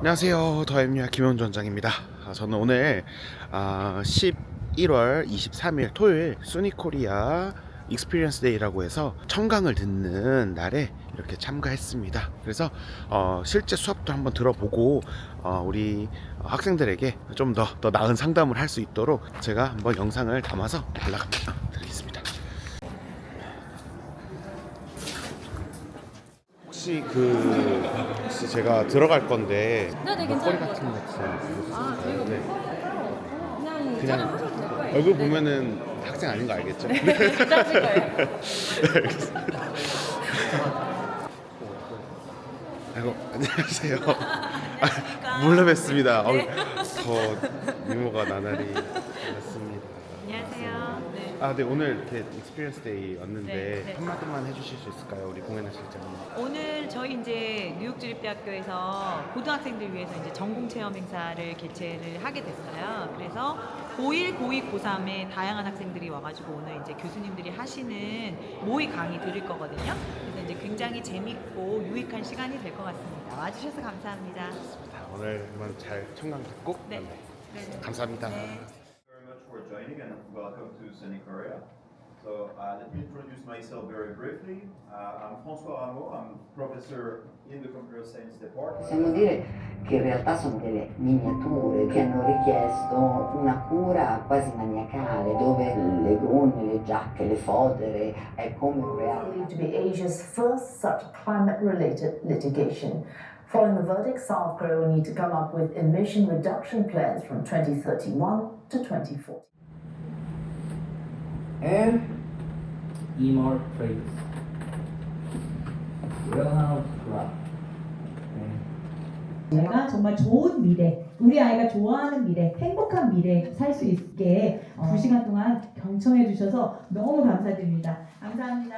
안녕하세요. 더엠유아 김현준 원장입니다. 저는 오늘 11월 23일 토요일 소니코리아 익스피리언스 데이라고 해서 청강을 듣는 날에 이렇게 참가했습니다. 그래서 실제 수업도 한번 들어보고 우리 학생들에게 좀 더 나은 상담을 할 수 있도록 제가 한번 영상을 담아서 드리겠습니다. 혹시 제가 들어갈 건데 네, 목걸이 괜찮을 것 같은 거 있어요. 네. 그냥 촬영하셔도 될 거예요. 얼굴 보면은 학생 아닌 거 알겠죠? 괜찮으실 거예요. 네, 알겠습니다. 아이고, 안녕하세요. 몰라 뵀습니다. 더 미모가 나날이 반갑습니다. 안녕하세요. 네, 오늘 이렇게 익스피리언스 데이 왔는데 네. 한마디만 해주실 수 있을까요? 우리 공연하 실장님. 오늘 저희 이제 뉴욕주립대학교에서 고등학생들 위해서 이제 전공 체험 행사를 개최를 하게 됐어요. 그래서 고1, 고2, 고3의 다양한 학생들이 와가지고 오늘 이제 교수님들이 하시는 모의 강의 들을 거거든요. 그래서 이제 굉장히 재밌고 유익한 시간이 될 것 같습니다. 와주셔서 감사합니다. 오늘만 잘 청강 듣고 네. 감사합니다. 네. Very much for joining and welcome to Sunny Korea. So let me introduce myself very briefly. I'm François Rameau. I'm professor in the computer science department. Possiamo dire che in realtà sono delle miniature che hanno richiesto una cura quasi maniacale, dove le gonne, le giacche, le fodere, è come un reale. Believed to be Asia's first such climate-related litigation. Following the verdict, South Korea will need to come up with emission reduction plans from 2031 to 2040. And EMAR Traders. Warehouse Club. 제가 정말 좋은 미래, 우리 아이가 좋아하는 미래, 행복한 미래 살 수 있게 2시간 동안 경청해 주셔서 너무 감사드립니다. 감사합니다.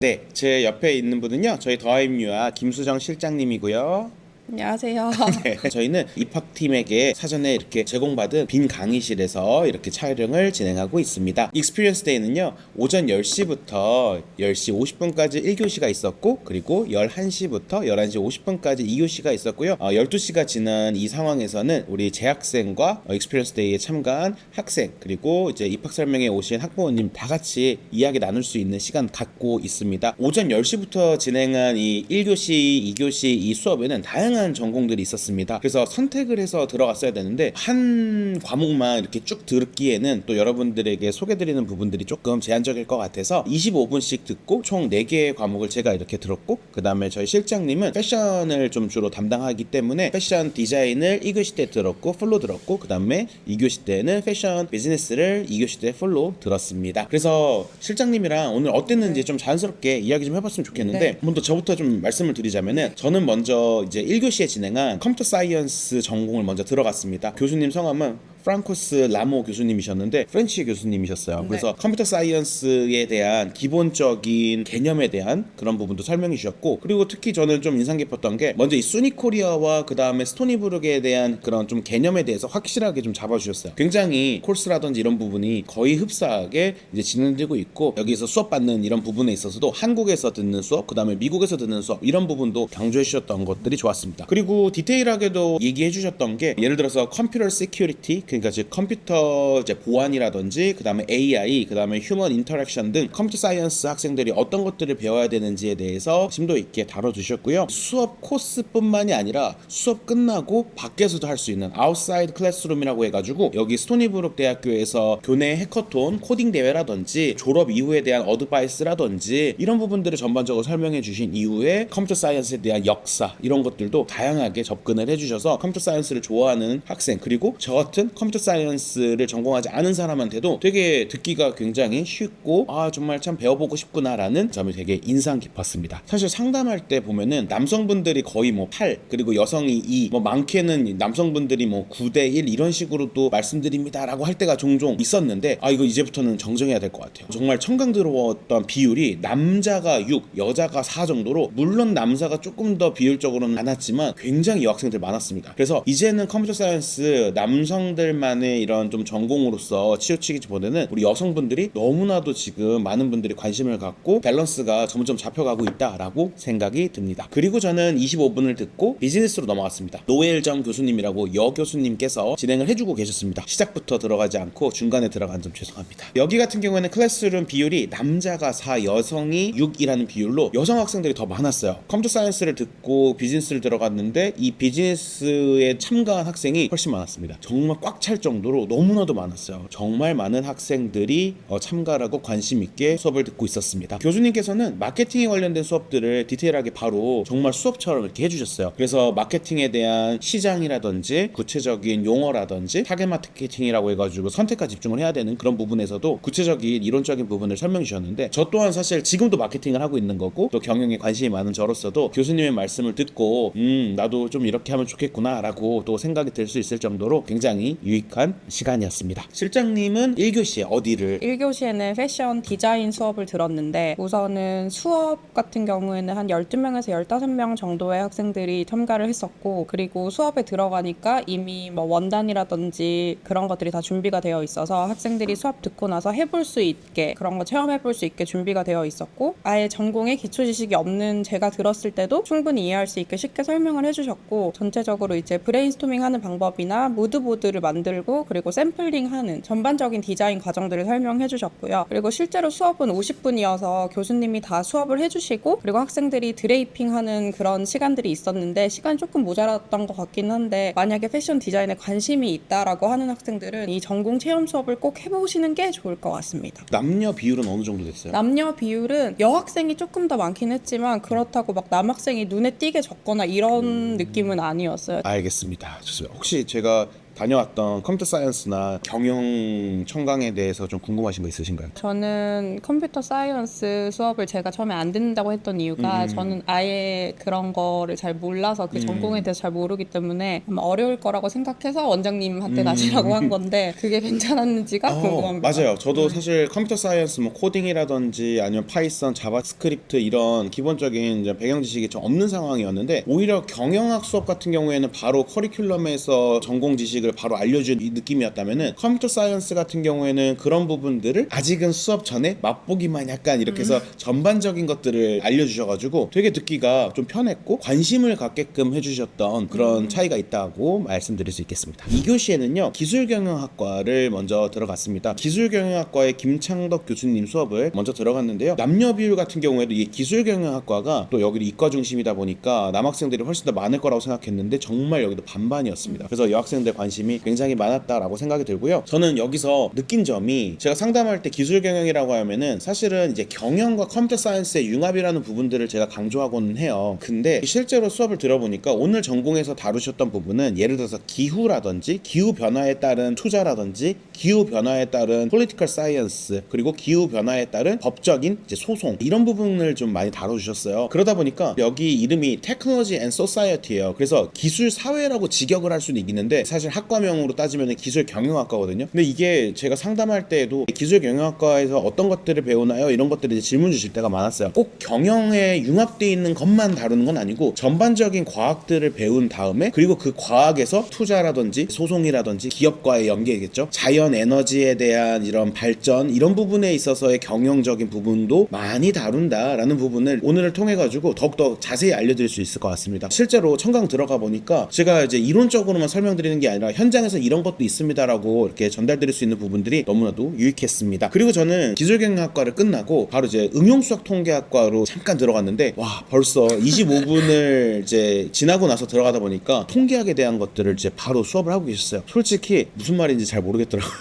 네, 제 옆에 있는 분은요, 저희 더임유아 김수정 실장님이고요. 안녕하세요. 네, 저희는 입학팀에게 사전에 이렇게 제공받은 빈 강의실에서 이렇게 촬영을 진행하고 있습니다. 익스피리언스 데이는요, 오전 10시부터 10시 50분까지 1교시가 있었고, 그리고 11시부터 11시 50분까지 2교시가 있었고요. 12시가 지난 이 상황에서는 우리 재학생과 익스피리언스 데이에 참가한 학생, 그리고 이제 입학 설명회 오신 학부모님 다 같이 이야기 나눌 수 있는 시간 갖고 있습니다. 오전 10시부터 진행한 이 1교시, 2교시 이 수업에는 다양한 전공들이 있었습니다. 그래서 선택을 해서 들어갔어야 되는데 한 과목만 이렇게 쭉 들기에는 또 여러분들에게 소개드리는 부분들이 조금 제한적일 것 같아서 25분씩 듣고 총 4개의 과목을 제가 이렇게 들었고, 그 다음에 저희 실장님은 패션을 좀 주로 담당하기 때문에 패션 디자인을 1교시 때 들었고 풀로 들었고, 그 다음에 2교시 때는 패션 비즈니스를 2교시 때 풀로 들었습니다. 그래서 실장님이랑 오늘 어땠는지 좀 자연스럽게 이야기 좀 해봤으면 좋겠는데, 먼저 저부터 좀 말씀을 드리자면은, 저는 먼저 이제 1교시에 진행한 컴퓨터 사이언스 전공을 먼저 들어갔습니다. 교수님 성함은 프랑코스 라모 교수님이셨는데 프렌치 교수님이셨어요. 그래서 컴퓨터 사이언스에 대한 기본적인 개념에 대한 그런 부분도 설명해 주셨고, 그리고 특히 저는 좀 인상 깊었던 게 먼저 이 수니코리아와 그 다음에 스토니브룩에 대한 그런 좀 개념에 대해서 확실하게 좀 잡아주셨어요. 굉장히 코र्स라든지 이런 부분이 거의 흡사하게 이제 진행되고 있고, 여기서 수업받는 이런 부분에 있어서도 한국에서 듣는 수업, 그 다음에 미국에서 듣는 수업, 이런 부분도 강조해 주셨던 것들이 좋았습니다. 그리고 디테일하게도 얘기해 주셨던 게, 예를 들어서 컴퓨터 시큐리티, 그러니까 즉 컴퓨터 이제 보안이라든지, 그 다음에 AI, 그 다음에 휴먼 인터랙션 등 컴퓨터 사이언스 학생들이 어떤 것들을 배워야 되는지에 대해서 심도 있게 다뤄주셨고요. 수업 코스뿐만이 아니라 수업 끝나고 밖에서도 할 수 있는 아웃사이드 클래스룸이라고 해가지고, 여기 스토니브룩 대학교에서 교내 해커톤 코딩 대회라든지 졸업 이후에 대한 어드바이스라든지 이런 부분들을 전반적으로 설명해 주신 이후에 컴퓨터 사이언스에 대한 역사, 이런 것들도 다양하게 접근을 해주셔서 컴퓨터 사이언스를 좋아하는 학생, 그리고 저 같은 컴퓨터 사이언스를 전공하지 않은 사람한테도 되게 듣기가 굉장히 쉽고, 정말 참 배워보고 싶구나라는 점이 되게 인상 깊었습니다. 사실 상담할 때 보면은 남성분들이 거의 8, 그리고 여성이 2, 많게는 남성분들이 9대 1 이런 식으로도 말씀드립니다 라고 할 때가 종종 있었는데, 이거 이제부터는 정정해야 될 것 같아요. 정말 청강 들어왔던 비율이 남자가 6, 여자가 4 정도로, 물론 남자가 조금 더 비율적으로는 많았지만 굉장히 여학생들 많았습니다. 그래서 이제는 컴퓨터 사이언스 남성들 남자들만의 이런 좀 전공으로서 치우치기보다는 우리 여성분들이 너무나도 지금 많은 분들이 관심을 갖고 밸런스가 점점 잡혀가고 있다라고 생각이 듭니다. 그리고 저는 25분을 듣고 비즈니스로 넘어갔습니다. 노엘정 교수님이라고 여 교수님께서 진행을 해주고 계셨습니다. 시작부터 들어가지 않고 중간에 들어간 점 죄송합니다. 여기 같은 경우에는 클래스룸 비율이 남자가 4, 여성이 6이라는 비율로 여성 학생들이 더 많았어요. 컴퓨터 사이언스를 듣고 비즈니스를 들어갔는데 이 비즈니스에 참가한 학생이 훨씬 많았습니다. 정말 꽉 찰 정도로 너무나도 많았어요. 정말 많은 학생들이 참가를 하고 관심 있게 수업을 듣고 있었습니다. 교수님께서는 마케팅에 관련된 수업들을 디테일하게 바로 정말 수업처럼 이렇게 해주셨어요. 그래서 마케팅에 대한 시장이라든지 구체적인 용어라든지 타겟 마케팅이라고 해가지고 선택과 집중을 해야 되는 그런 부분에서도 구체적인 이론적인 부분을 설명해 주셨는데, 저 또한 사실 지금도 마케팅을 하고 있는 거고 또 경영에 관심이 많은 저로서도 교수님의 말씀을 듣고 나도 좀 이렇게 하면 좋겠구나 라고 또 생각이 들 수 있을 정도로 굉장히 유익한 시간이었습니다. 실장님은 1교시에 어디를? 1교시에는 패션 디자인 수업을 들었는데, 우선은 수업 같은 경우에는 한 12명에서 15명 정도의 학생들이 참가를 했었고, 그리고 수업에 들어가니까 이미 뭐 원단이라든지 그런 것들이 다 준비가 되어 있어서 학생들이 수업 듣고 나서 해볼 수 있게, 그런 거 체험해볼 수 있게 준비가 되어 있었고, 아예 전공에 기초 지식이 없는 제가 들었을 때도 충분히 이해할 수 있게 쉽게 설명을 해주셨고, 전체적으로 이제 브레인스토밍 하는 방법이나 무드보드를 만들고 그리고 샘플링 하는 전반적인 디자인 과정들을 설명해 주셨고요. 그리고 실제로 수업은 50분이어서 교수님이 다 수업을 해주시고, 그리고 학생들이 드레이핑 하는 그런 시간들이 있었는데 시간이 조금 모자랐던 것 같긴 한데, 만약에 패션 디자인에 관심이 있다라고 하는 학생들은 이 전공 체험 수업을 꼭 해보시는 게 좋을 것 같습니다. 남녀 비율은 어느 정도 됐어요? 남녀 비율은 여학생이 조금 더 많긴 했지만 그렇다고 막 남학생이 눈에 띄게 적거나 이런 느낌은 아니었어요. 알겠습니다. 좋습니다. 혹시 제가 다녀왔던 컴퓨터 사이언스나 경영 청강에 대해서 좀 궁금하신 거 있으신가요? 저는 컴퓨터 사이언스 수업을 제가 처음에 안 듣는다고 했던 이유가 저는 아예 그런 거를 잘 몰라서 그 전공에 대해서 잘 모르기 때문에 아마 어려울 거라고 생각해서 원장님한테 가시라고 한 건데 그게 괜찮았는지가 궁금합니다. 맞아요. 저도 사실 컴퓨터 사이언스 뭐 코딩이라든지 아니면 파이썬, 자바스크립트 이런 기본적인 이제 배경 지식이 좀 없는 상황이었는데, 오히려 경영학 수업 같은 경우에는 바로 커리큘럼에서 전공 지식을 바로 알려준 이 느낌이었다면은, 컴퓨터 사이언스 같은 경우에는 그런 부분들을 아직은 수업 전에 맛보기만 약간 이렇게 해서 전반적인 것들을 알려주셔가지고 되게 듣기가 좀 편했고 관심을 갖게끔 해주셨던 그런 차이가 있다고 말씀드릴 수 있겠습니다. 2교시에는요 기술경영학과를 먼저 들어갔습니다. 기술경영학과의 김창덕 교수님 수업을 먼저 들어갔는데요, 남녀 비율 같은 경우에도 이 기술경영학과가 또 여기도 이과 중심이다 보니까 남학생들이 훨씬 더 많을 거라고 생각했는데 정말 여기도 반반이었습니다. 그래서 여학생들 관심이 굉장히 많았다라고 생각이 들고요. 저는 여기서 느낀 점이, 제가 상담할 때 기술 경영이라고 하면은 사실은 이제 경영과 컴퓨터 사이언스의 융합이라는 부분들을 제가 강조하고는 해요. 근데 실제로 수업을 들어보니까 오늘 전공에서 다루셨던 부분은 예를 들어서 기후라든지 기후 변화에 따른 투자라든지 기후 변화에 따른 폴리티컬 사이언스, 그리고 기후 변화에 따른 법적인 이제 소송, 이런 부분을 좀 많이 다뤄주셨어요. 그러다 보니까 여기 이름이 테크놀로지 앤 소사이어티예요. 그래서 기술 사회라고 직역을 할 수는 있는데 사실 학과명으로 따지면 기술 경영학과거든요. 근데 이게 제가 상담할 때에도 기술 경영학과에서 어떤 것들을 배우나요? 이런 것들을 이제 질문 주실 때가 많았어요. 꼭 경영에 융합되어 있는 것만 다루는 건 아니고 전반적인 과학들을 배운 다음에, 그리고 그 과학에서 투자라든지 소송이라든지 기업과의 연계겠죠. 자연 에너지에 대한 이런 발전, 이런 부분에 있어서의 경영적인 부분도 많이 다룬다라는 부분을 오늘을 통해 가지고 더욱더 자세히 알려드릴 수 있을 것 같습니다. 실제로 청강 들어가 보니까 제가 이제 이론적으로만 설명드리는 게 아니라 현장에서 이런 것도 있습니다라고 이렇게 전달드릴 수 있는 부분들이 너무나도 유익했습니다. 그리고 저는 기술경영학과를 끝나고 바로 이제 응용수학통계학과로 잠깐 들어갔는데, 와, 벌써 25분을 이제 지나고 나서 들어가다 보니까 통계학에 대한 것들을 이제 바로 수업을 하고 계셨어요. 솔직히 무슨 말인지 잘 모르겠더라고요.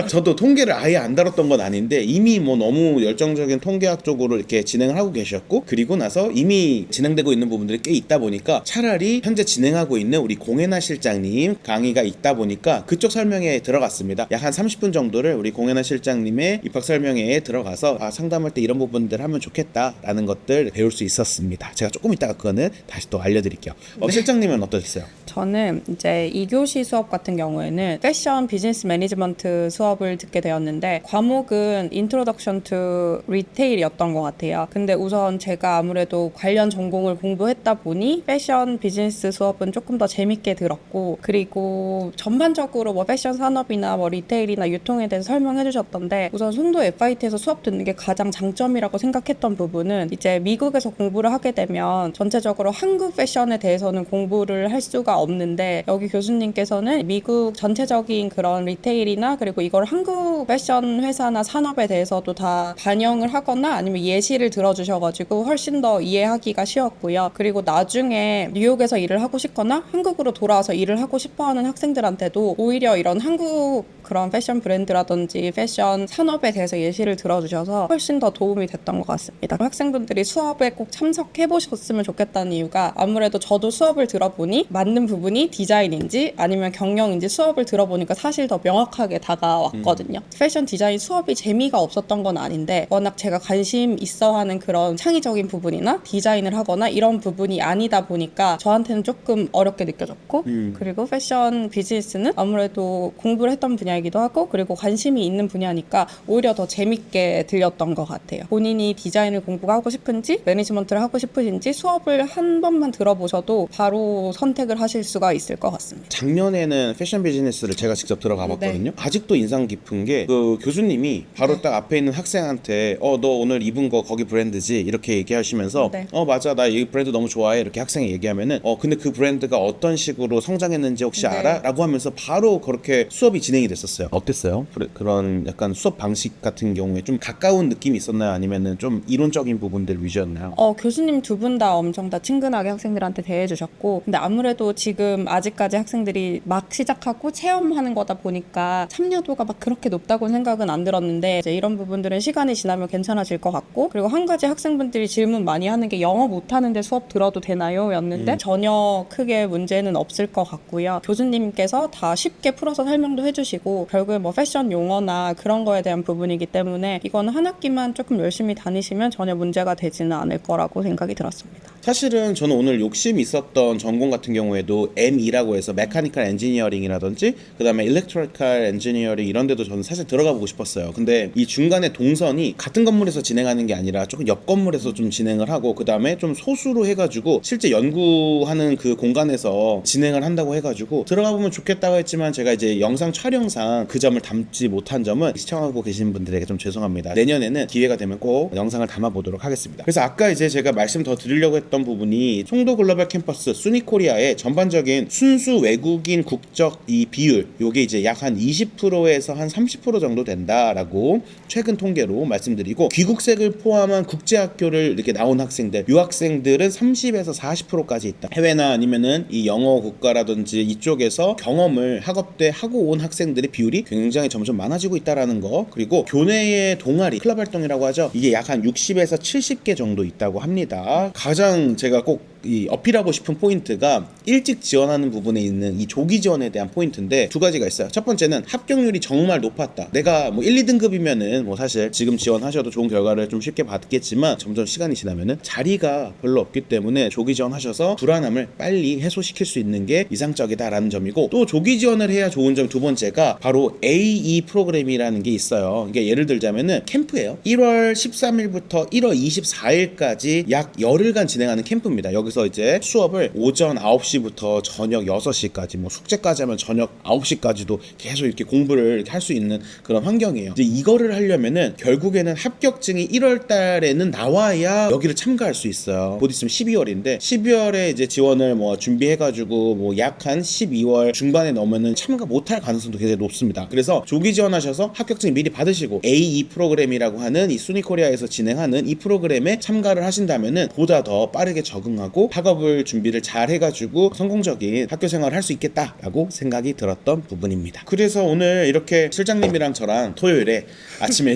저도 통계를 아예 안 다뤘던 건 아닌데 이미 뭐 너무 열정적인 통계학 쪽으로 이렇게 진행을 하고 계셨고, 그리고 나서 이미 진행되고 있는 부분들이 꽤 있다 보니까 차라리 현재 진행하고 있는 우리 공혜나 실장님 강의가 있다 보니까 그쪽 설명회에 들어갔습니다. 약 한 30분 정도를 우리 공혜나 실장님의 입학 설명회에 들어가서 상담할 때 이런 부분들 하면 좋겠다라는 것들 배울 수 있었습니다. 제가 조금 이따가 그거는 다시 또 알려드릴게요. 실장님은 어떠셨어요? 저는 이제 2교시 수업 같은 경우에는 패션 비즈니스 매니지먼트 수업을 듣게 되었는데, 과목은 인트로덕션 투 리테일이었던 것 같아요. 근데 우선 제가 아무래도 관련 전공을 공부했다 보니 패션 비즈니스 수업은 조금 더 재밌게 들었고, 그리고 그리고 전반적으로 뭐 패션 산업이나 뭐 리테일이나 유통에 대해서 설명해 주셨던데 우선 송도 FIT에서 수업 듣는 게 가장 장점이라고 생각했던 부분은 이제 미국에서 공부를 하게 되면 전체적으로 한국 패션에 대해서는 공부를 할 수가 없는데 여기 교수님께서는 미국 전체적인 그런 리테일이나 그리고 이걸 한국 패션 회사나 산업에 대해서도 다 반영을 하거나 아니면 예시를 들어주셔가지고 훨씬 더 이해하기가 쉬웠고요. 그리고 나중에 뉴욕에서 일을 하고 싶거나 한국으로 돌아와서 일을 하고 싶어하는 학생들한테도 오히려 이런 한국 그런 패션 브랜드라든지 패션 산업에 대해서 예시를 들어주셔서 훨씬 더 도움이 됐던 것 같습니다. 학생분들이 수업에 꼭 참석해 보셨으면 좋겠다는 이유가 아무래도 저도 수업을 들어보니 맞는 부분이 디자인인지 아니면 경영인지 수업을 들어보니까 사실 더 명확하게 다가왔거든요. 패션 디자인 수업이 재미가 없었던 건 아닌데 워낙 제가 관심 있어 하는 그런 창의적인 부분이나 디자인을 하거나 이런 부분이 아니다 보니까 저한테는 조금 어렵게 느껴졌고 그리고 패션 비즈니스는 아무래도 공부를 했던 분야이기도 하고 그리고 관심이 있는 분야니까 오히려 더 재밌게 들렸던 것 같아요. 본인이 디자인을 공부하고 싶은지 매니지먼트를 하고 싶으신지 수업을 한 번만 들어보셔도 바로 선택을 하실 수가 있을 것 같습니다. 작년에는 패션 비즈니스를 제가 직접 들어가 봤거든요. 아직도 인상 깊은 게 그 교수님이 바로 딱 앞에 있는 학생한테 너 오늘 입은 거 거기 브랜드지 이렇게 얘기하시면서 맞아 나 이 브랜드 너무 좋아해 이렇게 학생이 얘기하면은 근데 그 브랜드가 어떤 식으로 성장했는지 혹시 알아? 라고 하면서 바로 그렇게 수업이 진행이 됐었어요. 어땠어요? 그런 약간 수업 방식 같은 경우에 좀 가까운 느낌이 있었나요? 아니면은 좀 이론적인 부분들 위주였나요? 교수님 두 분 다 엄청 다 친근하게 학생들한테 대해주셨고 근데 아무래도 지금 아직까지 학생들이 막 시작하고 체험하는 거다 보니까 참여도가 막 그렇게 높다고는 생각은 안 들었는데 이제 이런 부분들은 시간이 지나면 괜찮아질 것 같고 그리고 한 가지 학생분들이 질문 많이 하는 게 영어 못하는데 수업 들어도 되나요? 였는데 전혀 크게 문제는 없을 것 같고요. 교수님께서 다 쉽게 풀어서 설명도 해주시고 결국에 뭐 패션 용어나 그런 거에 대한 부분이기 때문에 이거는 한 학기만 조금 열심히 다니시면 전혀 문제가 되지는 않을 거라고 생각이 들었습니다. 사실은 저는 오늘 욕심이 있었던 전공 같은 경우에도 M2라고 해서 메카니컬 엔지니어링이라든지 그 다음에 일렉트리컬 엔지니어링 이런 데도 저는 사실 들어가 보고 싶었어요. 근데 이 중간에 동선이 같은 건물에서 진행하는 게 아니라 조금 옆 건물에서 좀 진행을 하고 그 다음에 좀 소수로 해가지고 실제 연구하는 그 공간에서 진행을 한다고 해가지고 들어가 보면 좋겠다고 했지만 제가 이제 영상 촬영상 그 점을 담지 못한 점은 시청하고 계신 분들에게 좀 죄송합니다. 내년에는 기회가 되면 꼭 영상을 담아 보도록 하겠습니다. 그래서 아까 이제 제가 말씀 더 드리려고 했던 부분이 송도 글로벌 캠퍼스 수니코리아의 전반적인 순수 외국인 국적 이 비율 요게 이제 약 한 20%에서 한 30% 정도 된다라고 최근 통계로 말씀드리고 귀국생을 포함한 국제학교를 이렇게 나온 학생들 유학생들은 30에서 40%까지 있다. 해외나 아니면은 이 영어 국가라든지 이쪽에서 경험을 학업때 하고 온 학생들의 비율이 굉장히 점점 많아지고 있다라는 거 그리고 교내의 동아리 클럽 활동이라고 하죠. 이게 약 한 60에서 70개 정도 있다고 합니다. 가장 제가 꼭 이 어필하고 싶은 포인트가 일찍 지원하는 부분에 있는 이 조기 지원에 대한 포인트인데 두 가지가 있어요. 첫 번째는 합격률이 정말 높았다. 내가 뭐 1, 2등급이면은 뭐 사실 지금 지원하셔도 좋은 결과를 좀 쉽게 받겠지만 점점 시간이 지나면은 자리가 별로 없기 때문에 조기 지원하셔서 불안함을 빨리 해소시킬 수 있는 게 이상적이다라는 점이고 또 조기 지원을 해야 좋은 점 두 번째가 바로 AE 프로그램이라는 게 있어요. 이게 예를 들자면은 캠프예요. 1월 13일부터 1월 24일까지 약 열흘간 진행하는 캠프입니다. 여기서 이제 수업을 오전 9시부터 저녁 6시까지 뭐 숙제까지 하면 저녁 9시까지도 계속 이렇게 공부를 이렇게 할 수 있는 그런 환경이에요. 이제 이거를 하려면은 결국에는 합격증이 1월 달에는 나와야 여기를 참가할 수 있어요. 곧 있으면 12월인데 12월에 이제 지원을 뭐 준비해가지고 뭐 약 한 12월 중반에 넘으면은 참가 못할 가능성도 굉장히 높습니다. 그래서 조기 지원하셔서 합격증 미리 받으시고 AE 프로그램이라고 하는 이 수니코리아에서 진행하는 이 프로그램에 참가를 하신다면은 보다 더 빠르게 적응하고 학업을 준비를 잘 해가지고 성공적인 학교 생활을 할 수 있겠다라고 생각이 들었던 부분입니다. 그래서 오늘 이렇게 실장님이랑 저랑 토요일에 아침에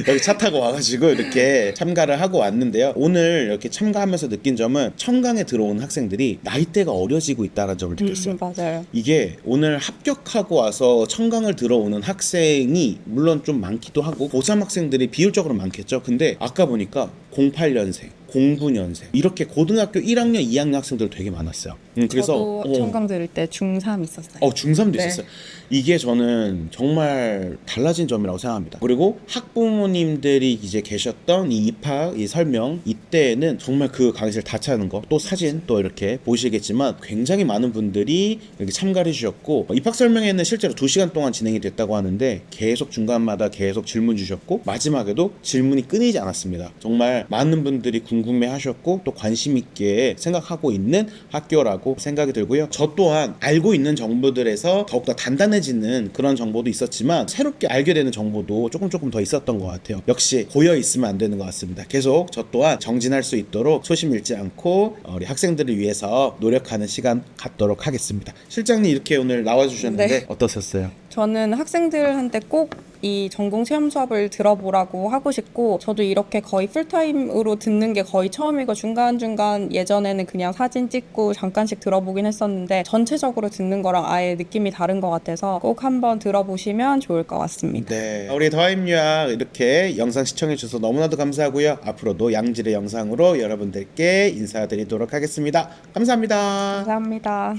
여기 차 타고 와가지고 이렇게 참가를 하고 왔는데요. 오늘 이렇게 참가하면서 느낀 점은 청강에 들어온 학생들이 나이대가 어려지고 있다는 점을 느꼈어요. 맞아요. 이게 오늘 합격하고 와서 청강을 들어오는 학생이 물론 좀 많기도 하고 고3 학생들이 비율적으로 많겠죠. 근데 아까 보니까 08년생 09년생 이렇게 고등학교 1학년, 2학년 학생들 되게 많았어요. 그래서 저도 청강 들을 때 중3 있었어요. 중3도 네. 있었어요. 이게 저는 정말 달라진 점이라고 생각합니다. 그리고 학부모님들이 이제 계셨던 이 입학 이 설명 이때에는 정말 그 강의실 다 차는 거 또 사진 또 이렇게 보시겠지만 굉장히 많은 분들이 이렇게 참가를 해주셨고 입학 설명회는 실제로 2시간 동안 진행이 됐다고 하는데 계속 중간마다 계속 질문 주셨고 마지막에도 질문이 끊이지 않았습니다. 정말 많은 분들이 궁금해하셨고 또 관심 있게 생각하고 있는 학교라고 생각이 들고요. 저 또한 알고 있는 정보들에서 더욱더 단단해지는 그런 정보도 있었지만 새롭게 알게 되는 정보도 조금 더 있었던 것 같아요. 역시 고여 있으면 안 되는 것 같습니다. 계속 저 또한 정진할 수 있도록 소심 잃지 않고 우리 학생들을 위해서 노력하는 시간 갖도록 하겠습니다. 실장님 이렇게 오늘 나와주셨는데 네. 어떠셨어요? 저는 학생들한테 꼭 이 전공 체험 수업을 들어보라고 하고 싶고 저도 이렇게 거의 풀타임으로 듣는 게 거의 처음이고 중간중간 예전에는 그냥 사진 찍고 잠깐씩 들어보긴 했었는데 전체적으로 듣는 거랑 아예 느낌이 다른 것 같아서 꼭 한번 들어보시면 좋을 것 같습니다. 네, 우리 더임유학 이렇게 영상 시청해 주셔서 너무나도 감사하고요. 앞으로도 양질의 영상으로 여러분들께 인사드리도록 하겠습니다. 감사합니다. 감사합니다.